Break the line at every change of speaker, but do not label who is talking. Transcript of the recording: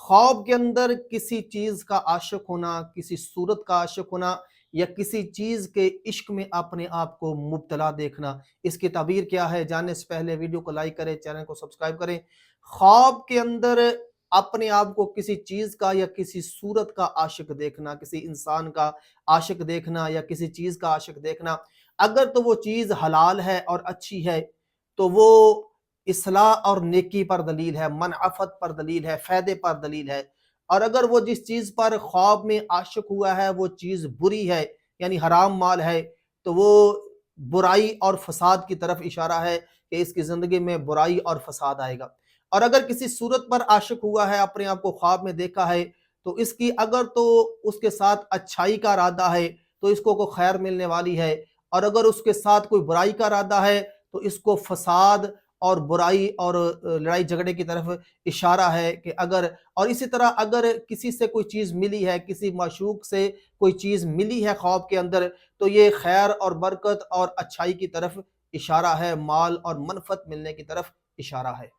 خواب کے اندر کسی چیز کا عاشق ہونا، کسی صورت کا عاشق ہونا یا کسی چیز کے عشق میں اپنے آپ کو مبتلا دیکھنا، اس کی تعبیر کیا ہے؟ جاننے سے پہلے ویڈیو کو لائک کریں، چینل کو سبسکرائب کریں۔ خواب کے اندر اپنے آپ کو کسی چیز کا یا کسی صورت کا عاشق دیکھنا، کسی انسان کا عاشق دیکھنا یا کسی چیز کا عاشق دیکھنا، اگر تو وہ چیز حلال ہے اور اچھی ہے تو وہ اصلاح اور نیکی پر دلیل ہے، منعفت پر دلیل ہے، فائدے پر دلیل ہے۔ اور اگر وہ جس چیز پر خواب میں عاشق ہوا ہے وہ چیز بری ہے، یعنی حرام مال ہے، تو وہ برائی اور فساد کی طرف اشارہ ہے کہ اس کی زندگی میں برائی اور فساد آئے گا۔ اور اگر کسی صورت پر عاشق ہوا ہے، اپنے آپ کو خواب میں دیکھا ہے، تو اس کی اگر تو اس کے ساتھ اچھائی کا ارادہ ہے تو اس کو خیر ملنے والی ہے، اور اگر اس کے ساتھ کوئی برائی کا ارادہ ہے تو اس کو فساد اور برائی اور لڑائی جھگڑے کی طرف اشارہ ہے کہ اور اسی طرح اگر کسی سے کوئی چیز ملی ہے، کسی معشوق سے کوئی چیز ملی ہے خواب کے اندر، تو یہ خیر اور برکت اور اچھائی کی طرف اشارہ ہے، مال اور منفعت ملنے کی طرف اشارہ ہے۔